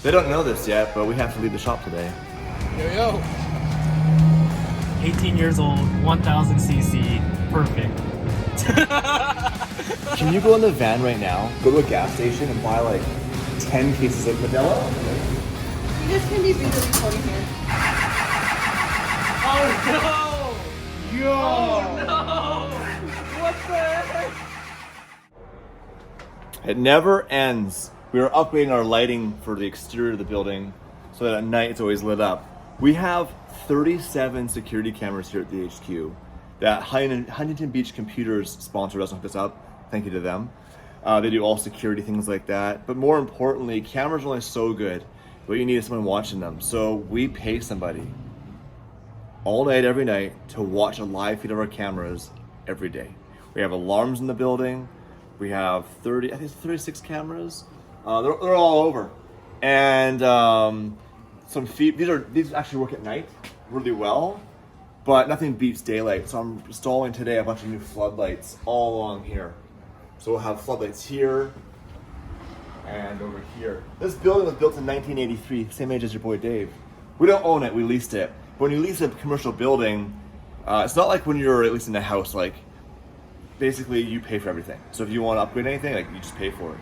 They don't know this yet, but we have to leave the shop today. Yo. 18 years old, 1000 cc, perfect. Can you go in the van right now, go to a gas station and buy like 10 cases of Modelo? You guys can be video recording here. Oh no! Yo! Oh no! What the heck? It never ends. We are upgrading our lighting for the exterior of the building so that at night it's always lit up. We have 37 security cameras here at the HQ that Huntington Beach Computers sponsored us to hook this up. Thank you to them. They do all security things like that. But more importantly, cameras are only so good. What you need is someone watching them. So we pay somebody all night, every night, to watch a live feed of our cameras every day. We have alarms in the building. We have 36 cameras. They're all over. And some feet, these actually work at night really well, but nothing beats daylight. So I'm installing today a bunch of new floodlights all along here. So we'll have floodlights here and over here. This building was built in 1983, same age as your boy Dave. We don't own it, we leased it. But when you lease a commercial building, it's not like when you're at least in a house, like basically you pay for everything. So if you want to upgrade anything, like you just pay for it.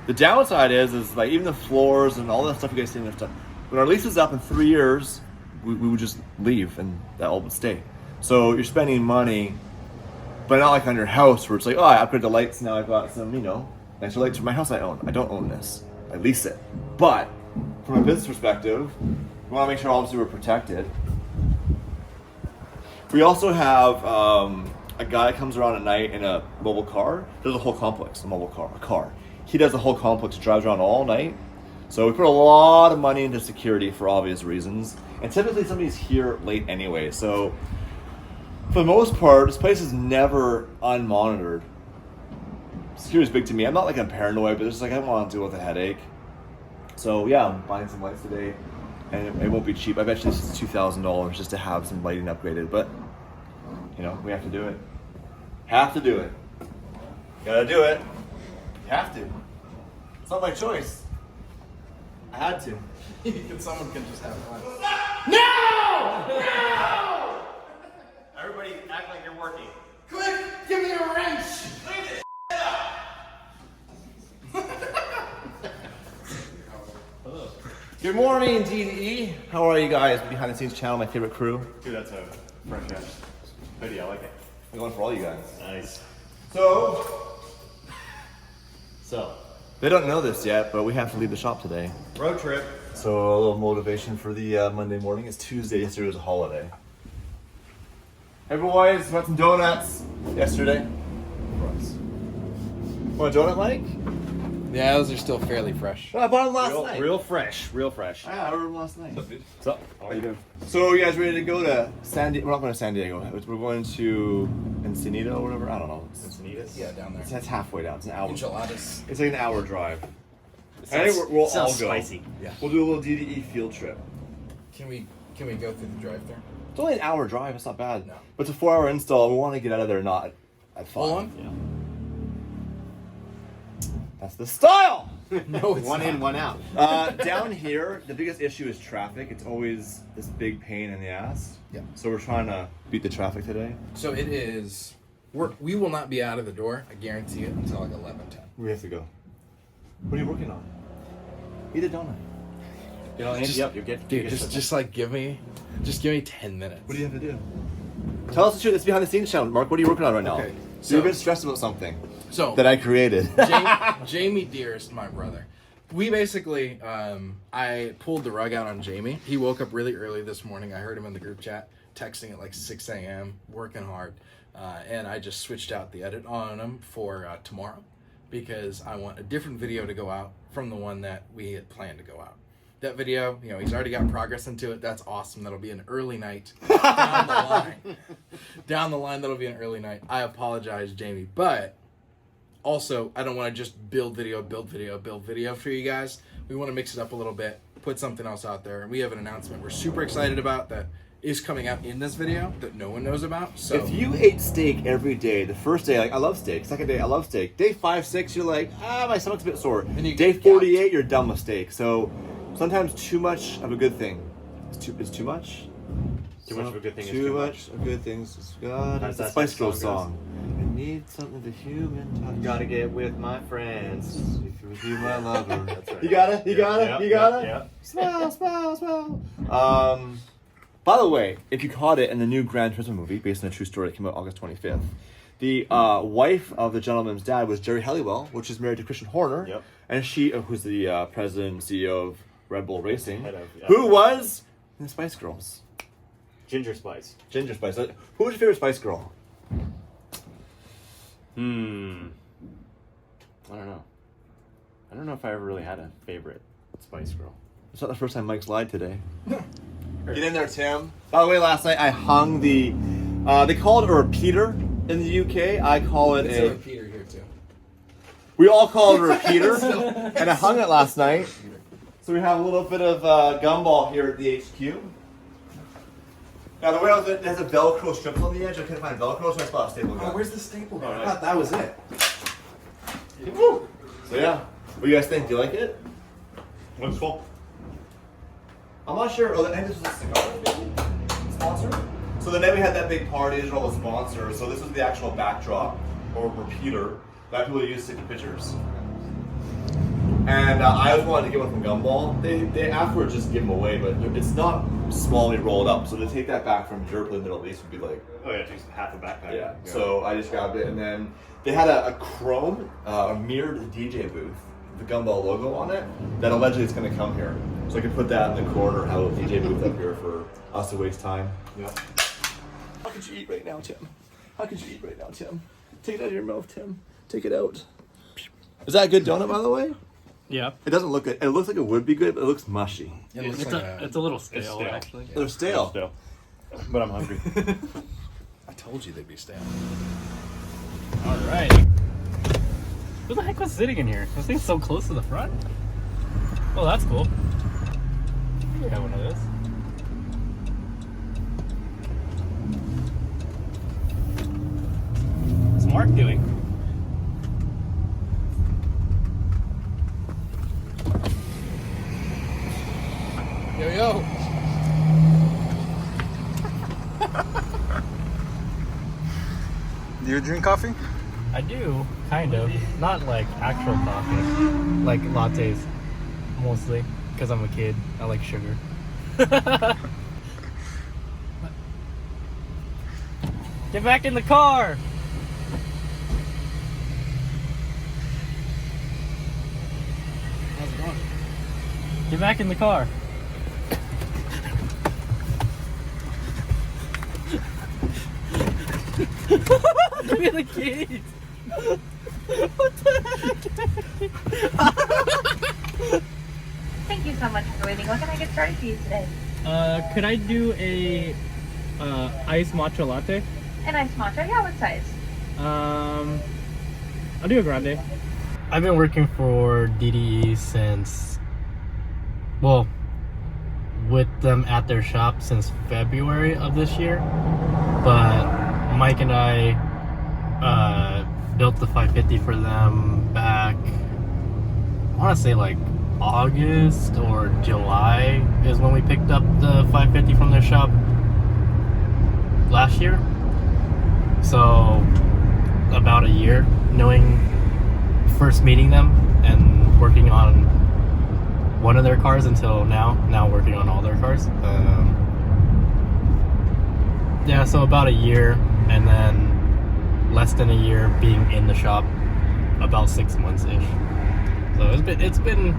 The downside is like even the floors and all that stuff you guys see in there stuff. When our lease is up in 3 years, we would just leave and that all would stay. So you're spending money, but not like on your house where it's like, oh, I upgraded the lights, now I've got some, nicer lights for my house I own. I don't own this, I lease it. But from a business perspective, we want to make sure obviously we're protected. We also have a guy that comes around at night in a mobile car. There's a whole complex, a car. He does the whole complex, drives around all night. So we put a lot of money into security for obvious reasons. And typically somebody's here late anyway. So for the most part, this place is never unmonitored. Security is big to me. I'm not like I'm paranoid, but it's just like I don't want to deal with a headache. So yeah, I'm buying some lights today. And it won't be cheap. I bet you this is $2,000 just to have some lighting upgraded. But, we have to do it. Have to do it. Gotta do it. Have to. It's not my choice. I had to. Someone can just have fun. No! No! Everybody act like you're working. Quick, give me a wrench. Good morning, DDE. How are you guys? Behind the scenes channel, my favorite crew. Dude, that's a fresh ass hoodie. I like it. I'm going for all you guys. Nice. So, So, they don't know this yet, but we have to leave the shop today. road trip. So a little motivation for the Monday morning. It's Tuesday. Yesterday was a holiday. Hey boys, got some donuts yesterday. Want a donut, Mike? Yeah, those are still fairly fresh. Oh, I bought them last night. Real fresh. Real fresh. I ordered them last night. What's up? How are you doing? So you guys ready to go to San Diego? We're not going to San Diego. We're going to Encinitas or whatever. I don't know. Encinitas? Yeah, down there. It's halfway down. It's an hour. Enchiladas. It's like an hour drive. I think we'll all go. Spicy. Yeah. We'll do a little DDE field trip. Can we go through the drive-thru? It's only an hour drive. It's not bad. No. But it's a 4-hour install. We want to get out of there not at 5. Full on? Yeah. That's the style. No, it's One not. in, one out. Down here, the biggest issue is traffic. It's always this big pain in the ass. Yeah. So we're trying to beat the traffic today. So it is. We will not be out of the door. I guarantee it until like 11:10. We have to go. What are you working on? Eat a donut. You know, Yep, you're good. Dude, just like give me 10 minutes. What do you have to do? Tell us the truth. It's behind the scenes channel. Mark, what are you working on right now? Okay, So you're a bit stressed about something So that I created. Jamie Dearest, my brother. We basically, I pulled the rug out on Jamie. He woke up really early this morning. I heard him in the group chat texting at like 6 a.m., working hard. And I just switched out the edit on him for tomorrow because I want a different video to go out from the one that we had planned to go out. That video, he's already got progress into it. That's awesome. That'll be an early night down the line. Down the line, that'll be an early night. I apologize, Jamie, but also, I don't want to just build video for you guys. We want to mix it up a little bit, put something else out there. And we have an announcement we're super excited about that is coming out in this video that no one knows about. So If you ate steak every day, the first day, like, I love steak. Second day, I love steak. Day 5, 6, you're like, my stomach's a bit sore. Then you Day get 48, you're done with steak. So Sometimes too much of a good thing is too much. Too much of a good thing is Too too much of good things is God. How's It's a that Spice Girls song song. I need something to human touch. Gotta get with my friends. If you with you, my lover. That's right. You got it. You got it. Yep, You got yep, it. yep. Smile, smile, smile. By the way, if you caught it in the new Gran Turismo movie, based on a true story that came out August 25th, the wife of the gentleman's dad was Jerry Halliwell, which is married to Christian Horner, Yep. and she, who's the president and CEO of Red Bull Racing, Head of, yeah. who was in the Spice Girls. Ginger Spice. Ginger Spice. Who was your favorite Spice Girl? I don't know. I don't know if I ever really had a favorite Spice Girl. It's not the first time Mike's lied today. Get in there, Tim. By the way, last night I hung the. They call it a repeater in the UK. I call it It's a repeater here too. We all call it a repeater, and I hung it last night. So we have a little bit of gumball here at the HQ. Now the way I was, it has a Velcro strip on the edge. I couldn't find Velcro, so I bought a staple gun. Oh, where's the staple gun? Oh, I thought that was it. Woo! So yeah, what do you guys think? Do you like it? Looks cool. I'm not sure. Oh, the end is a cigar, maybe? Sponsor? So the night we had that big party, these are all the sponsors. So this was the actual backdrop, or repeater, that people use to take pictures. And I always wanted to get one from Gumball. They afterwards just give them away, but it's not smallly rolled up. So to take that back from Europe and the Middle East would be like, Oh yeah, just half a backpack. yeah. So I just grabbed it, and then they had a chrome, a mirrored DJ booth, with the Gumball logo on it, that allegedly is going to come here. So I could put that in the corner, have a DJ booth up here for us to waste time. Yeah. How could you eat right now, Tim? How could you eat right now, Tim? Take it out of your mouth, Tim. Take it out. Is that a good donut, by the way? Yeah. It doesn't look good. It looks like it would be good, but it looks mushy. It looks It's like a little stale, stale. actually. They're stale. Still. But I'm hungry. I told you they'd be stale. All right. Who the heck was sitting in here? This thing's so close to the front. Oh, that's cool. I got one of those. What's Mark doing? Yo, yo. Do you drink coffee? I do, kind of. Not like actual coffee. Like lattes, mostly. Because I'm a kid. I like sugar. Get back in the car! How's it going? Get back in the car. Give me the keys. What the heck? Thank you so much for waiting. What can I get started for you today? Could I do a iced matcha latte? An iced matcha? Yeah, what size? I'll do a grande. I've been working for DDE since, well, with them at their shop since February of this year. But Mike and I built the 550 for them back, I want to say like August or July is when we picked up the 550 from their shop last year. So about a year knowing, first meeting them and working on one of their cars until now working on all their cars. Yeah, so about a year, and then less than a year being in the shop, about 6 months ish. So it's been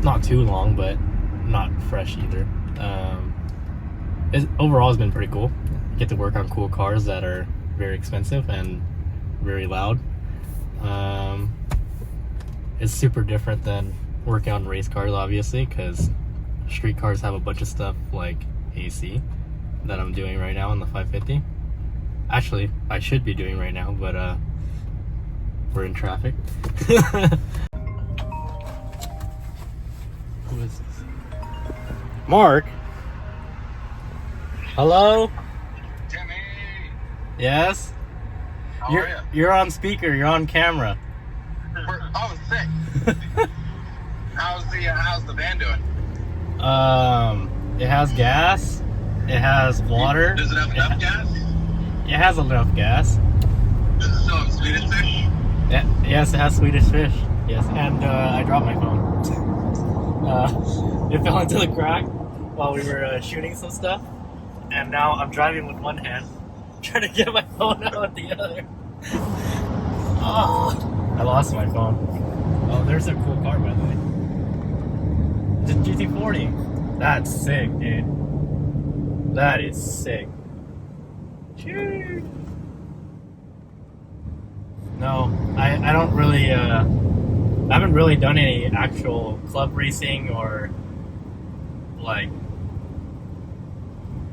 not too long, but not fresh either. Overall, it's been pretty cool. Get to work on cool cars that are very expensive and very loud. It's super different than working on race cars, obviously, because street cars have a bunch of stuff like AC that I'm doing right now on the 550. Actually, I should be doing right now, but we're in traffic. Who is this? Mark? Hello? Timmy! Yes? How are you? You're on speaker, you're on camera. Oh, sick. How's the van It has gas. It has water. Does it have enough gas? It has enough gas. Does it still have Swedish fish? Yes, it has Swedish fish. Yes, and I dropped my phone. It fell into the crack while we were shooting some stuff, and now I'm driving with one hand, trying to get my phone out with the other. Oh, I lost my phone. Oh, there's a cool car, by the way. It's a GT40. That's sick, dude. That is sick. Cheers. No, I don't really, I haven't really done any actual club racing or, like,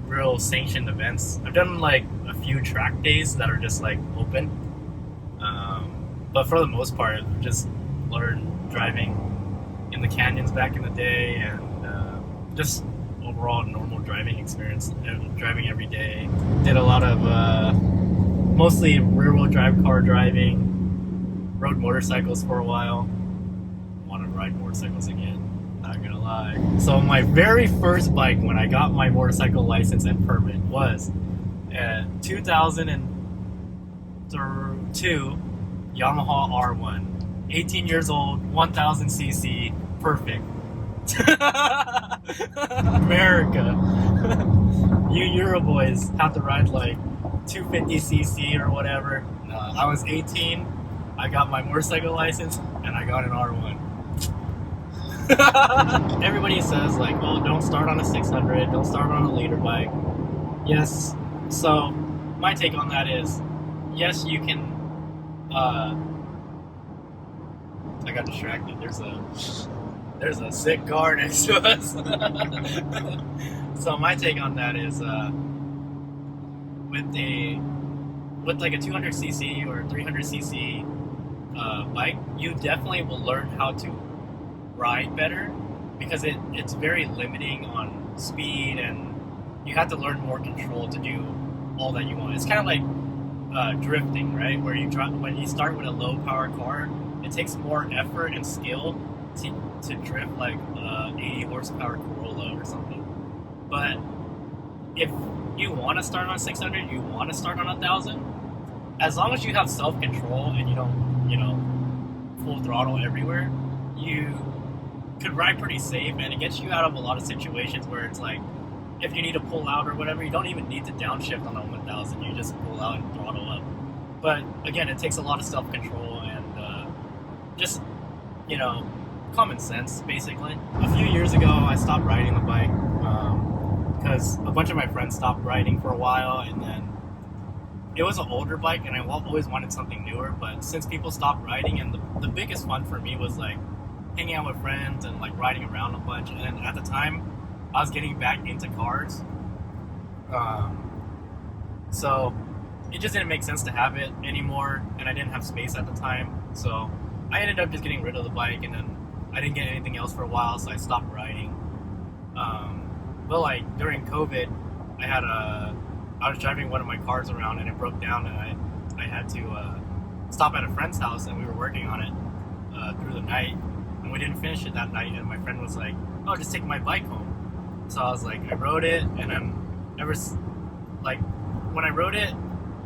real sanctioned events. I've done, like, a few track days that are just, like, open. But for the most part, I've just learned driving in the canyons back in the day and just overall normal driving experience, driving every day. Did a lot of mostly rear-wheel drive car driving, rode motorcycles for a while. Want to ride motorcycles again, not gonna lie. So my very first bike when I got my motorcycle license and permit was a 2002 Yamaha R1. 18 years old, 1000 cc, perfect. America. You Euro boys have to ride like 250cc or whatever. I was 18, I got my motorcycle license, and I got an R1. Everybody says like, oh, don't start on a 600, don't start on a leader bike. Yes, so my take on that is, yes, you can, I got distracted, there's a sick car next to us. So my take on that is, with like a 200cc or 300cc bike, you definitely will learn how to ride better because it's very limiting on speed and you have to learn more control to do all that you want. It's kind of like drifting, right? Where when you start with a low power car, it takes more effort and skill to drift like 80 horsepower Corolla or something. But if you want to start on 600, you want to start on 1000, as long as you have self-control and you don't, full throttle everywhere, you could ride pretty safe and it gets you out of a lot of situations where it's like, if you need to pull out or whatever, you don't even need to downshift on a 1000, you just pull out and throttle up. But again, it takes a lot of self-control and just, common sense, basically. A few years ago, I stopped riding the bike because a bunch of my friends stopped riding for a while, and then it was an older bike, and I always wanted something newer, but since people stopped riding, and the biggest fun for me was, like, hanging out with friends and, like, riding around a bunch, and at the time, I was getting back into cars, so it just didn't make sense to have it anymore, and I didn't have space at the time, so I ended up just getting rid of the bike, and then I didn't get anything else for a while, so I stopped riding. But like during COVID, I was driving one of my cars around and it broke down, and I had to stop at a friend's house, and we were working on it through the night, and we didn't finish it that night. And my friend was like, "Oh, just take my bike home." So I was like, I rode it, and then when I rode it,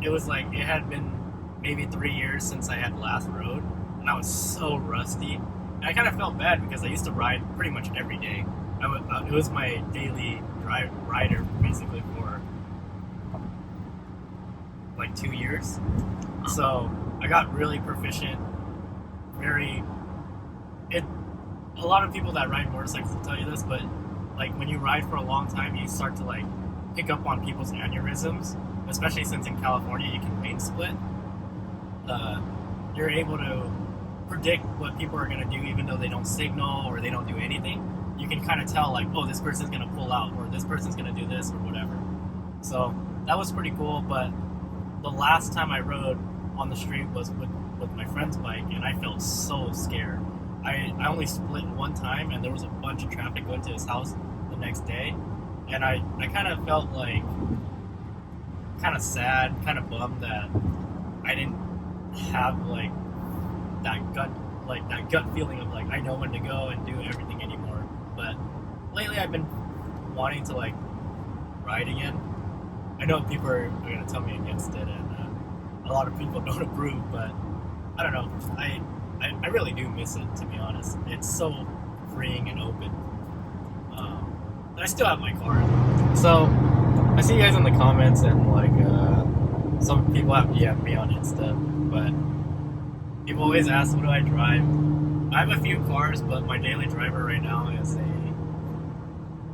it was like it had been maybe 3 years since I had last rode, and I was so rusty. And I kind of felt bad because I used to ride pretty much every day. It was my daily rider basically for like 2 years. So I got really proficient. A lot of people that ride motorcycles will tell you this, but like when you ride for a long time, you start to like pick up on people's aneurysms, especially since in California you can lane split. You're able to predict what people are going to do even though they don't signal or they don't do anything. You can kind of tell like, oh, this person's going to pull out or this person's going to do this or whatever. So that was pretty cool, but the last time I rode on the street was with my friend's bike, and I felt so scared. I only split one time, and there was a bunch of traffic going to his house the next day, and I kind of felt like kind of sad, kind of bummed that I didn't have like that gut feeling of like I know when to go and do everything anymore. But lately lately I've been wanting to like ride again. I know people are going to tell me against it, and a lot of people don't approve, but I don't know. I really do miss it, to be honest. It's so freeing and open. I still have my car. So I see you guys in the comments, and like some people have DM'd me on Insta, but people always ask, what do I drive? I have a few cars, but my daily driver right now is a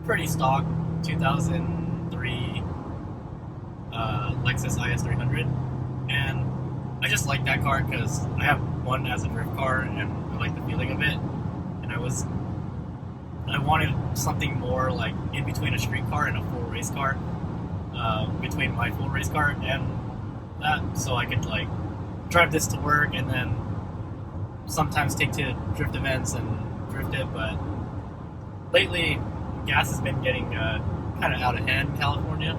pretty stock 2003 Lexus IS300, and I just like that car because I have one as a drift car, and I like the feeling of it. And I wanted something more like in between a street car and a full race car, between my full race car and that, so I could like drive this to work and then sometimes take to drift events and drift it. But lately, gas has been getting kind of out of hand in California.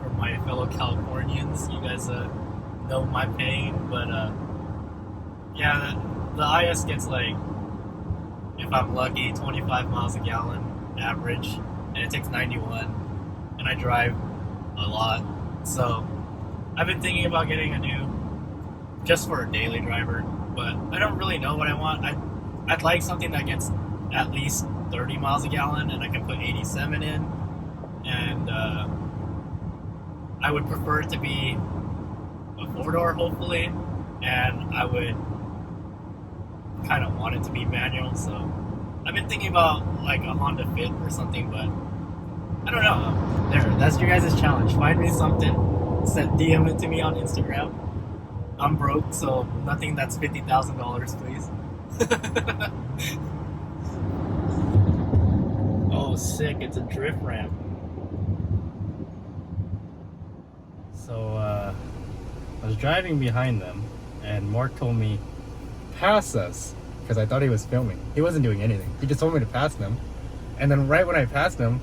For my fellow Californians, you guys know my pain, but yeah, the IS gets like, if I'm lucky, 25 miles a gallon average, and it takes 91, and I drive a lot. So I've been thinking about getting a new, just for a daily driver, but I don't really know what I want. I'd like something that gets at least 30 miles a gallon, and I can put 87 in, and I would prefer it to be a four-door, hopefully, and I would kind of want it to be manual. So I've been thinking about like a Honda Fit or something, but I don't know. There, that's your guys' challenge. Find me something, DM it to me on Instagram. I'm broke, so nothing that's $50,000, please. Oh, sick! It's a drift ramp. So I was driving behind them, and Mark told me, pass us, because I thought he was filming. He wasn't doing anything. He just told me to pass them. And then right when I passed him,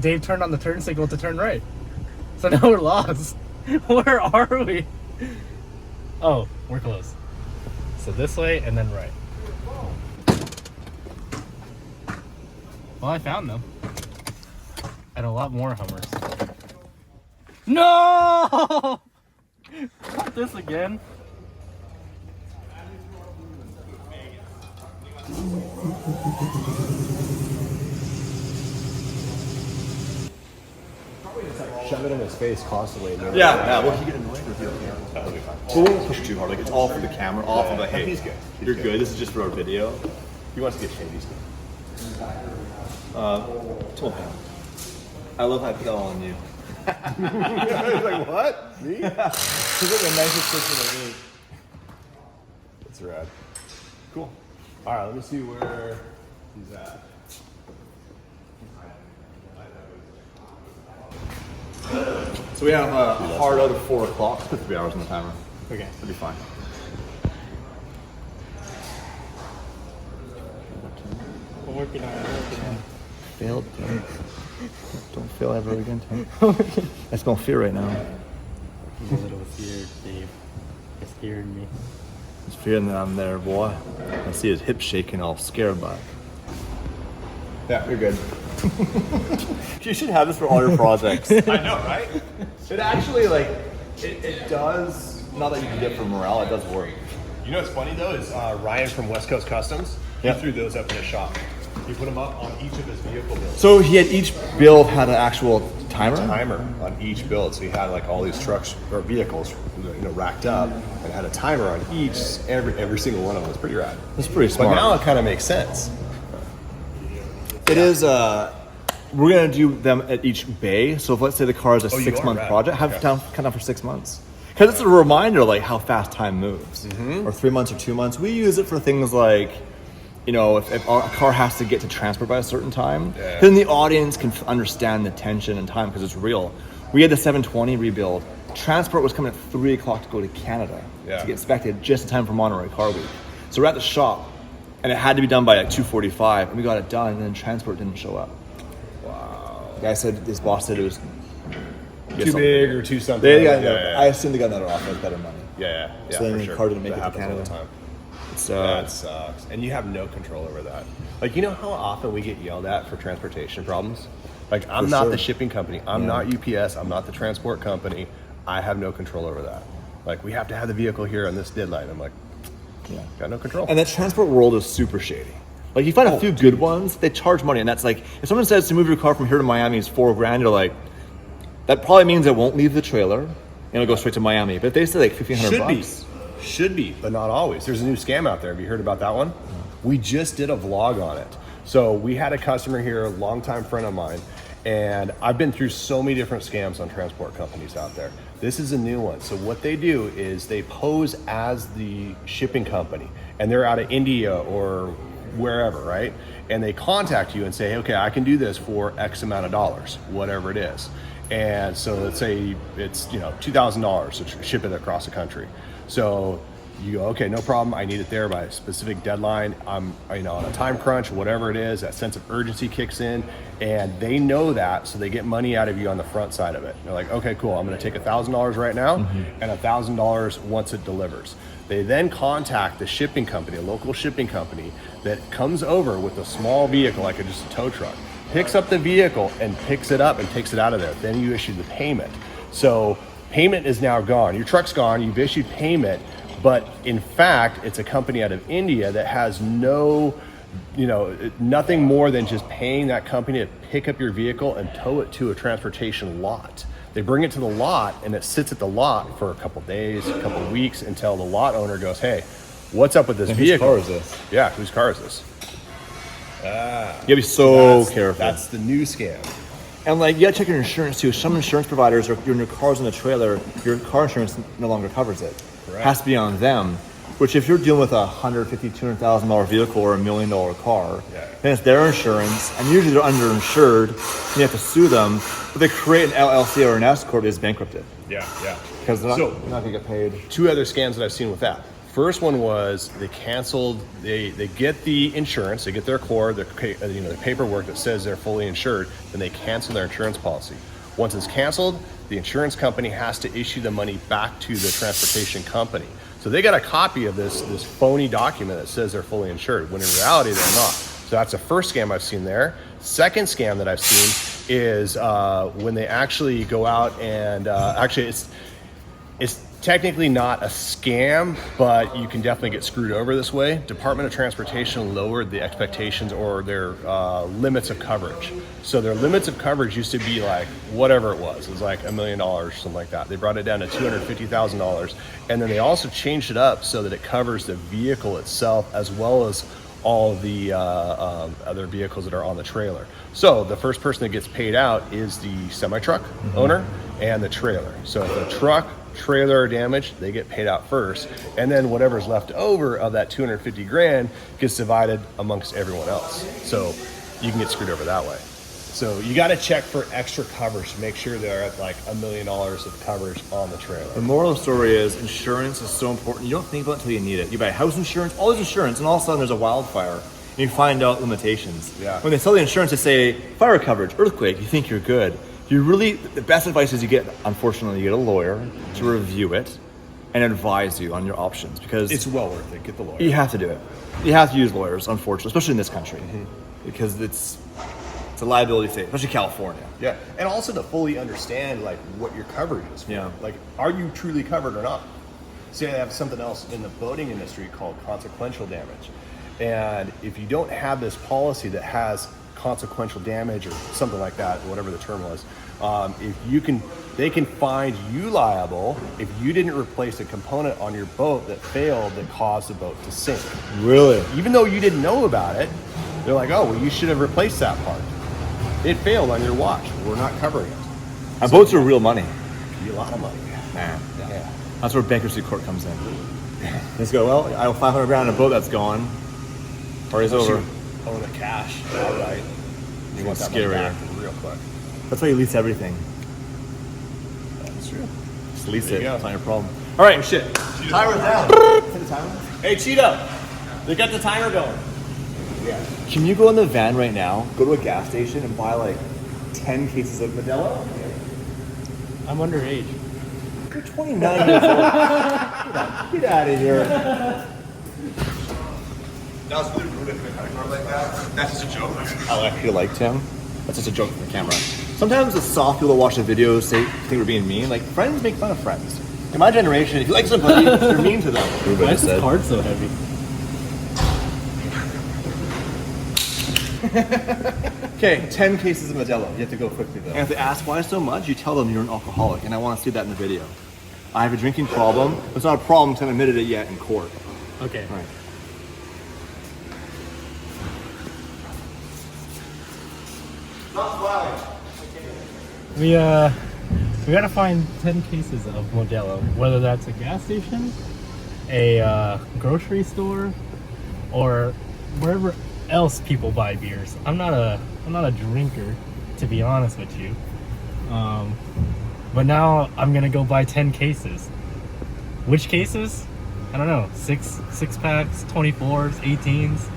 Dave turned on the turn signal to turn right. So now we're lost. Where are we? Oh, we're close. So this way and then right. Well, I found them. And a lot more Hummers. No! Not this again. Shove it in his face constantly. Yeah, well, he get annoyed with you. That'll be fine. But we won't push too hard. Like, it's all for the camera, all for the, hey, He's good. You're good. This is just for our video. He wants to get shaved. He's good. Told him. I love how I put that all on you. He's like, what? Me? He's like the nicest person to me. That's rad. Cool. All right, let me see where he's at. So we have a hard out of 4 o'clock. Put 3 hours on the timer. Okay. It'll be fine. We're working on it. Failed, Tim. Don't fail ever again, Tim. I smell fear right now. I'm a little scared, Dave. It scared me. He's fearing that I'm there, boy. I see his hips shaking, all scared by it. Yeah, you're good. You should have this for all your projects. I know, right? It actually, like, it does, not that you can get for morale, it does work. You know what's funny though is Ryan from West Coast Customs. Yeah. He threw those up in his shop. He put them up on each of his vehicle builds. So he had each build had an actual timer? Timer on each build, so he had like all these trucks or vehicles, racked up, and had a timer on each. Every single one of them was pretty rad. That's pretty smart. But now it kind of makes sense. It is, we're going to do them at each bay. So if let's say the car is a you are 6-month rad. project, have Okay. it down kind of for 6 months. Because it's a reminder like how fast time moves. Or 3 months or 2 months. We use it for things like, if a car has to get to transport by a certain time, then the audience can understand the tension and time because it's real. We had the 720 rebuild. Transport was coming at 3 o'clock to go to Canada to get inspected just in time for Monterey Car Week. So we're at the shop, and it had to be done by like 2:45, and we got it done, and then transport didn't show up. Wow. The guy said, his boss said it was Too big or too something. I assume they got another offer with better money. Yeah, So then for the sure. car didn't make That it to happens all Canada. the time. It's sucks. sucks. And you have no control over that. Like, you know how often we get yelled at for transportation problems? Like, I'm For not sure. the shipping company. I'm not UPS. I'm not the transport company. I have no control over that. Like, we have to have the vehicle here on this deadline. I'm like, got no control. And the transport world is super shady. Like, you find a few good ones, they charge money. And that's like, if someone says to move your car from here to Miami is $4,000, you're like, that probably means it won't leave the trailer and it'll go straight to Miami. But if they say like $1,500, Should be, but not always. There's a new scam out there. Have you heard about that one? We just did a vlog on it. So we had a customer here, a longtime friend of mine, and I've been through so many different scams on transport companies out there. This is a new one. So what they do is they pose as the shipping company, and they're out of India or wherever, right? And they contact you and say, okay, I can do this for X amount of dollars, whatever it is. And so let's say it's, $2,000 to ship it across the country. So you go, okay, no problem. I need it there by a specific deadline. I'm, on a time crunch, whatever it is, that sense of urgency kicks in, and they know that, so they get money out of you on the front side of it. They're like, okay, cool. I'm going to take $1,000 right now and $1,000 once it delivers. They then contact the shipping company, a local shipping company that comes over with a small vehicle, like just a tow truck, picks up the vehicle and picks it up and takes it out of there. Then you issue the payment. So payment is now gone. Your truck's gone. You've issued payment, but in fact, it's a company out of India that has nothing more than just paying that company to pick up your vehicle and tow it to a transportation lot. They bring it to the lot and it sits at the lot for a couple days, a couple weeks until the lot owner goes, hey, what's up with this vehicle? whose car is this? Yeah, whose car is this? You gotta be so careful. That's the new scam. And like, you gotta check your insurance too. Some insurance providers, or when your car's in the trailer, your car insurance no longer covers it. Correct. It has to be on them. Which, if you're dealing with a $150,000, $200,000 vehicle or $1 million car, then it's their insurance, and usually they're underinsured. And you have to sue them, but they create an LLC or an S corp is bankrupted Yeah. because they're not gonna get paid. Two other scams that I've seen with that. First one was they canceled. They get the insurance, they get their core, the paperwork that says they're fully insured, then they cancel their insurance policy. Once it's canceled, the insurance company has to issue the money back to the transportation company. So they got a copy of this phony document that says they're fully insured, when in reality they're not. So that's the first scam I've seen there. Second scam that I've seen is when they actually go out and it's technically not a scam, but you can definitely get screwed over this way. Department of Transportation lowered the expectations or their limits of coverage. So their limits of coverage used to be like whatever it was like $1 million, something like that. They brought it down to $250,000, and then they also changed it up so that it covers the vehicle itself as well as all the other vehicles that are on the trailer. So the first person that gets paid out is the semi-truck owner and the trailer. So if the truck, trailer are damaged, they get paid out first, and then whatever's left over of that $250,000 gets divided amongst everyone else. So you can get screwed over that way. So you got to check for extra coverage to make sure they're at like $1 million of coverage on the trailer. The moral of the story is insurance is so important. You don't think about it until you need it. You buy house insurance, all this insurance, and all of a sudden there's a wildfire, and you find out limitations. Yeah. When they sell the insurance, they say fire coverage, earthquake. You think you're good. The best advice is you get a lawyer to review it and advise you on your options, because It's well worth it. Get the lawyer. you have to do it. You have to use lawyers, unfortunately, especially in this country, because it's a liability state, especially California. Yeah, and also to fully understand like what your coverage is for. Yeah. Like, are you truly covered or not? Say I have something else in the boating industry called consequential damage, and if you don't have this policy that has consequential damage or something like that, whatever the term was, they can find you liable if you didn't replace a component on your boat that failed that caused the boat to sink. Really? Even though you didn't know about it, they're like, oh, well, you should have replaced that part. It failed on your watch. We're not covering it. And boats are real money. Be a lot of money. Man. Yeah. That's where bankruptcy court comes in. Let's go, well, I have $500,000 in a boat that's gone. Party's over. Own the cash. All right. You want that money Scarier. back real quick. That's why you lease everything. That's true. Just lease There it. you go. It's not your problem. All right. Oh shit. Timer's down. Hey Cheetah, they got the timer going. Yeah. Can you go in the van right now, go to a gas station and buy like 10 cases of Modelo? I'm underage. You're 29 years old. Get out of here. That was really rude to cut a car like that. That's just a joke. I actually liked him. That's just a joke for the camera. Sometimes the soft people that watch the videos say think we're being mean. Like, friends make fun of friends. In my generation, if you like somebody, you're mean to them. Why is this card so heavy? Okay, 10 cases of Modelo. You have to go quickly though. And if they ask why so much, you tell them you're an alcoholic, and I want to see that in the video. I have a drinking problem. It's not a problem because I haven't admitted it yet in court. Okay. All right. We gotta find 10 cases of Modelo, whether that's a gas station, a grocery store, or wherever else people buy beers. I'm not a drinker, to be honest with you. But now I'm gonna go buy 10 cases. Which cases? I don't know. Six packs, 24s, 18s.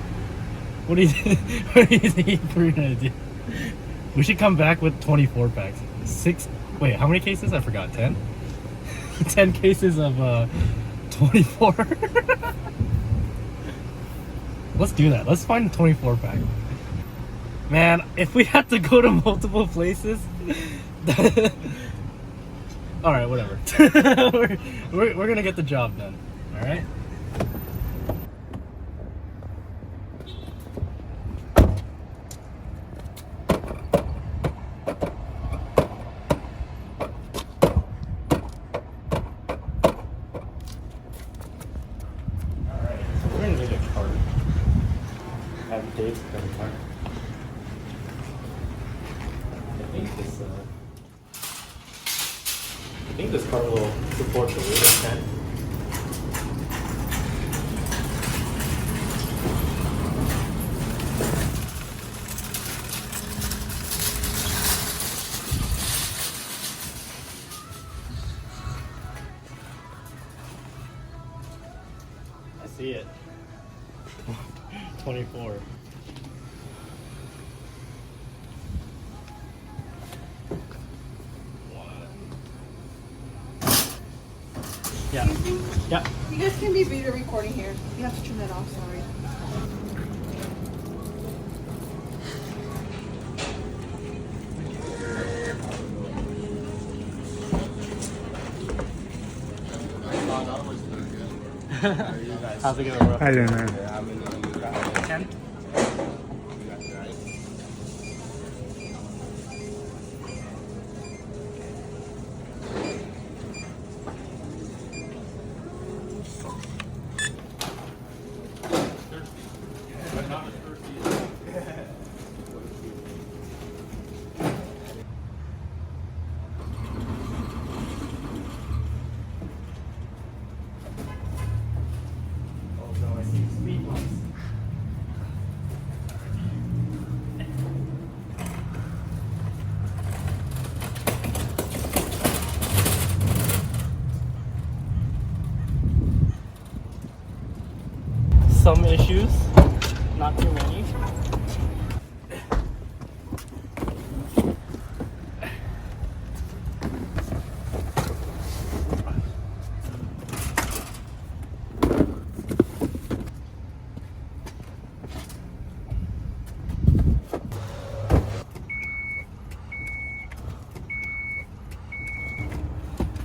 What do you what do you think we're gonna do? We should come back with 24 packs. Wait, how many cases? I forgot. 10? 10 cases of 24. Let's do that. Let's find a 24 pack. Man, if we have to go to multiple places. Alright, whatever. we're gonna get the job done. Alright? I think this car will support the weight of 10. I see it. 24. Yeah. Yeah. You guys can be video recording here. You have to turn that off, sorry. How's it going, bro? How you doing, man? 10? Some issues, not too many.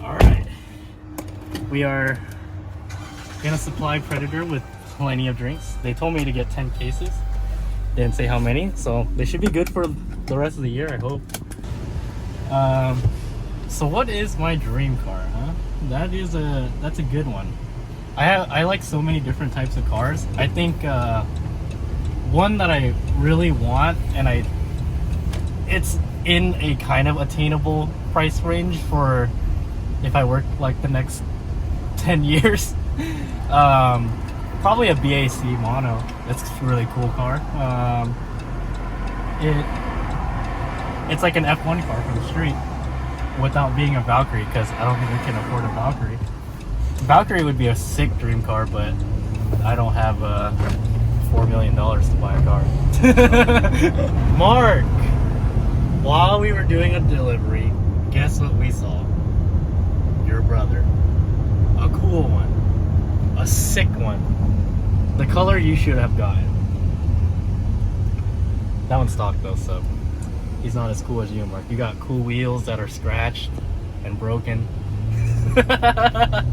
All right, we are gonna supply Predator with plenty of drinks. They told me to get 10 cases. Didn't say how many, so they should be good for the rest of the year, I hope. So what is my dream car, huh? That's a good one. I like so many different types of cars. I think one that I really want, and it's in a kind of attainable price range for if I work like the next 10 years. Probably a BAC mono. It's a really cool car. It's like an F1 car for the street without being a Valkyrie, because I don't think we can afford a Valkyrie. Valkyrie would be a sick dream car, but I don't have $4 million to buy a car. Mark, while we were doing a delivery, guess what we saw? Your brother. A cool one. A sick one. The color you should have gotten. That one's stock though, so he's not as cool as you, Mark. You got cool wheels that are scratched and broken. I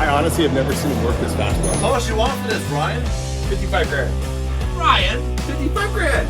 honestly have never seen him work this fast. Bro. How much you want for this, Ryan? 55 grand. Ryan, 55 grand.